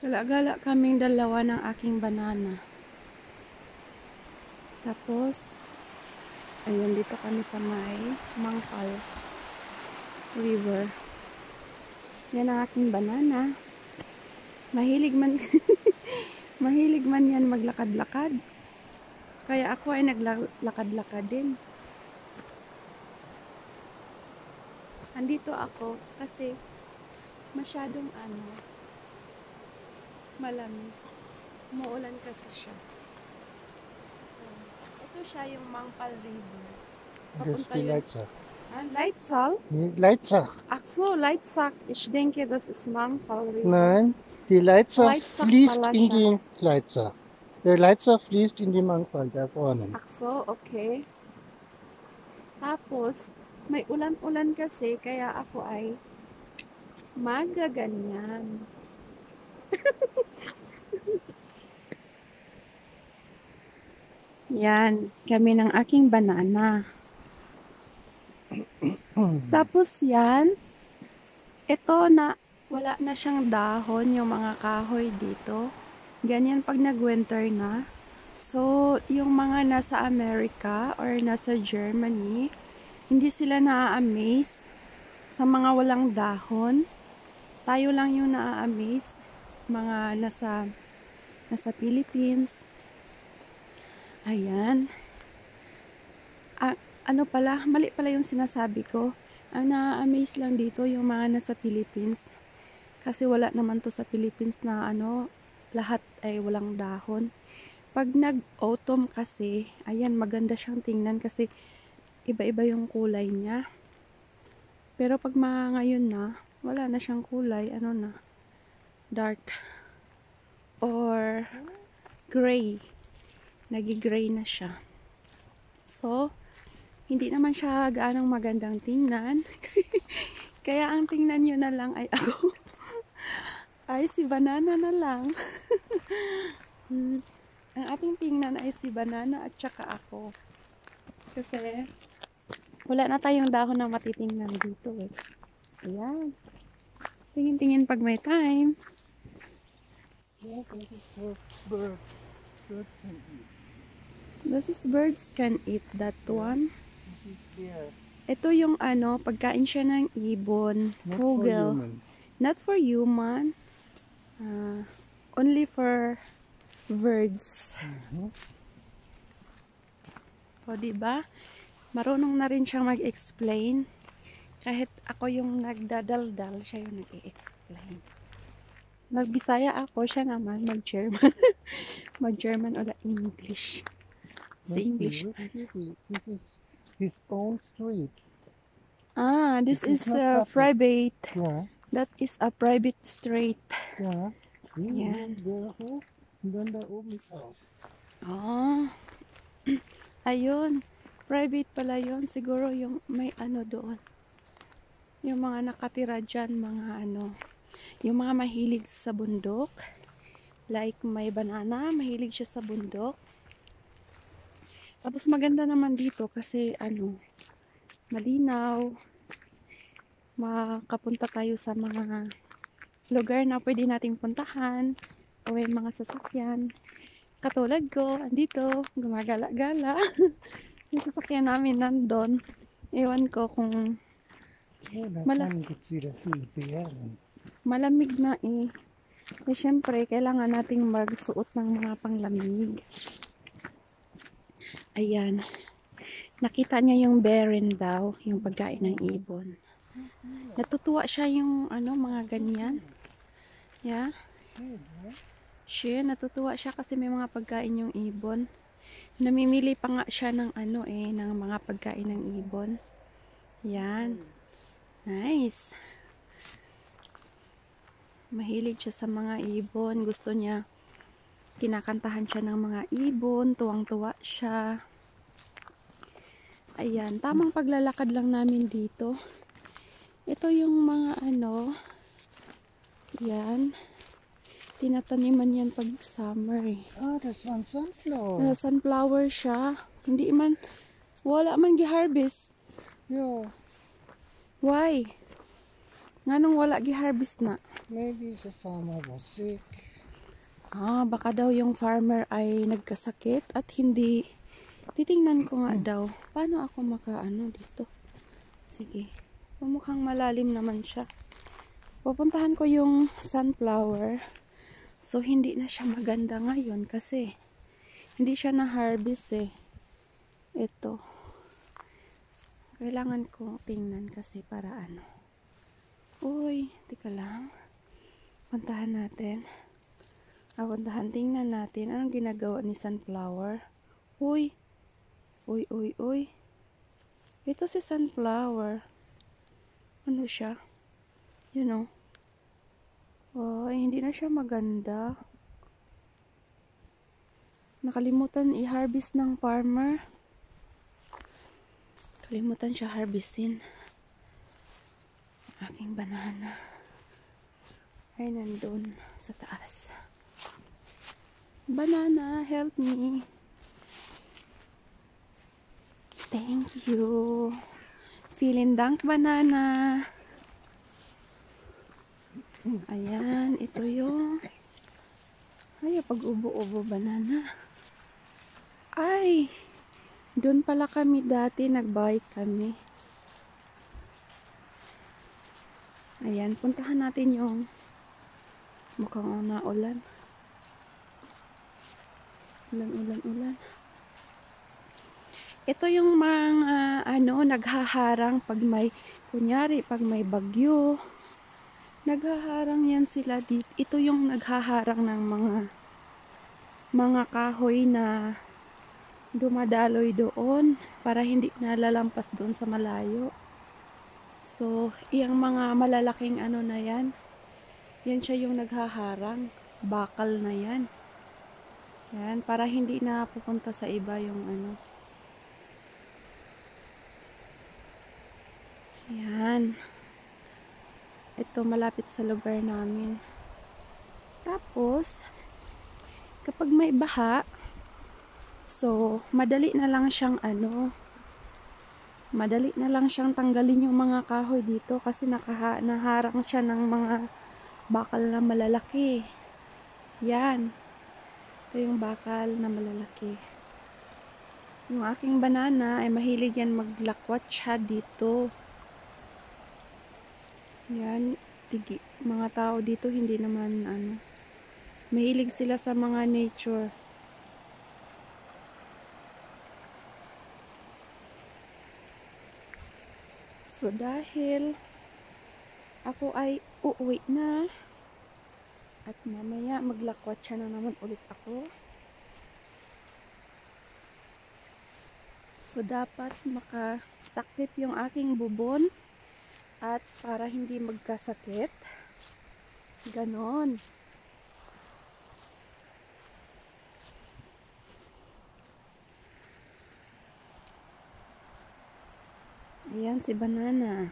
Gala-gala kaming dalawa ng aking banana. Tapos, ayun, dito kami sa may Mangkal River. Yan ang aking banana. Mahilig man mahilig man yan maglakad-lakad. Kaya ako ay naglakad-lakad din. Andito ako kasi masyadong malamig. Umuulan kasi siya. So, ito siya yung Mangkal River. Das ist die Leitzach. Leitzach? Leitzach. Ach so, Leitzach. Ich denke, das ist Mangkal River. Nein, die Leitzach Leitzach fließt Palascha. in die Leitzach. Der Leitzach fließt in die Mangfall, da vorne. Ach so, okay. Tapos, may ulan-ulan kasi, kaya ako ay magaganyan. Yan, kami ng aking banana. Tapos yan, ito na, wala na siyang dahon yung mga kahoy dito. Ganyan pag nag-winter na. So, yung mga nasa America or nasa Germany, hindi sila na-amaze sa mga walang dahon. Tayo lang yung na-amaze, mga nasa Philippines. Ayan. Ano pala, mali pala yung sinasabi ko. Ang na-amaze lang dito yung mga nasa Philippines. Kasi wala naman to sa Philippines na lahat ay walang dahon. Pag nag-autumn kasi, ayan, maganda siyang tingnan kasi iba-iba yung kulay niya. Pero pag ngayon na, wala na siyang kulay, dark or gray. Nagi-gray na siya. So, hindi naman siya gaanong magandang tingnan. Kaya ang tingnan nyo na lang ay ako. Ay, si banana na lang. Ang ating tingnan ay si banana at saka ako. Kasi, wala na tayong dahon na matitingnan dito eh. Ayan. Tingin-tingin pag may time. This is birds can eat that one. Ito yung pagkain siya ng ibon. Vogel. Not for human. Only for birds. O, diba? Marunong na rin siyang mag-explain. Kahit ako yung nagdadaldal, siya yung nag-i-explain. Mag-Bisaya ako, siya naman mag-German. Mag-German o English. Si English man. This is his own street. This is private. Yeah. That is a private street. Ja. Yan. Der hoch und dann da oben ist Haus. Oh. Ayun. Private pala yun. Siguro yung may doon. Yung mga nakatira dyan, mga yung mga mahilig sa bundok. Like may banana, mahilig siya sa bundok. Tapos maganda naman dito kasi malinaw. Makapunta tayo sa mga lugar na pwede nating puntahan o may mga sasakyan. Katulad ko, andito, gumagala-gala. Yung sasakyan namin nandun. Ewan ko kung malamig na eh. Eh syempre, kailangan nating magsuot ng mga panglamig. Ayan. Nakita niya yung beren daw, yung pagkain ng ibon. Natutuwa siya yung mga ganyan. Yeah. Siya, natutuwa siya kasi may mga pagkain yung ibon. Namimili pa nga siya ng ng mga pagkain ng ibon. Yan. Nice. Mahilig siya sa mga ibon. Gusto niya, kinakantahan siya ng mga ibon. Tuwang-tuwa siya. Ayan. Tamang paglalakad lang namin dito. Ito yung mga yan. Tinataniman yan pag summer eh. Das war ein Sunflower. Sunflower siya. Hindi man, wala man gi-harvest. Ja. Why? Nga nung wala gi-harvest na? Maybe the farmer was sick. Baka daw yung farmer ay nagkasakit at hindi. Titingnan ko nga daw. Paano ako makaano dito? Sige. Mukhang malalim naman siya. Pupuntahan ko yung sunflower. So, hindi na siya maganda ngayon kasi hindi siya na-harvest eh. Ito. Kailangan ko tingnan kasi para ano. Uy, tika lang. Puntahan natin. Puntahan, tingnan natin. Anong ginagawa ni sunflower? Uy. Uy, uy, uy. Ito si sunflower. Ano siya? You know. Hindi na siya maganda. Nakalimutan i-harvest ng farmer. Kalimutan siya harvestin. Aking banana. Ay, nandun sa taas. Banana, help me. Thank you. Vielen Dank, banana. Ayan, ito yung pag-ubo-ubo banana. Ay, doon pala kami dati, nag-bike kami. Ayan, puntahan natin yung mukhang naulan. Ulan. Ito yung mga naghaharang pag may, kunyari, pag may bagyo. Naghaharang yan sila dito. Ito yung naghaharang ng mga kahoy na dumadaloy doon para hindi nalalampas doon sa malayo. So, iyang mga malalaking na yan. Yan siya yung naghaharang. Bakal na yan. Yan, para hindi na pupunta sa iba yung Yan. Ito malapit sa lugar namin. Tapos, kapag may baha, so, madali na lang siyang tanggalin yung mga kahoy dito kasi naharang siya ng mga bakal na malalaki. Yan. Ito yung bakal na malalaki. Yung aking banana ay mahilig yan maglakwat siya dito. Yan. Mga tao dito hindi naman mahilig sila sa mga nature. So, dahil ako ay uuwi na at mamaya maglakwat siya na naman ulit ako. So, dapat makatakip yung aking bubon at para hindi magkasakit. Ganon. Ayan si banana.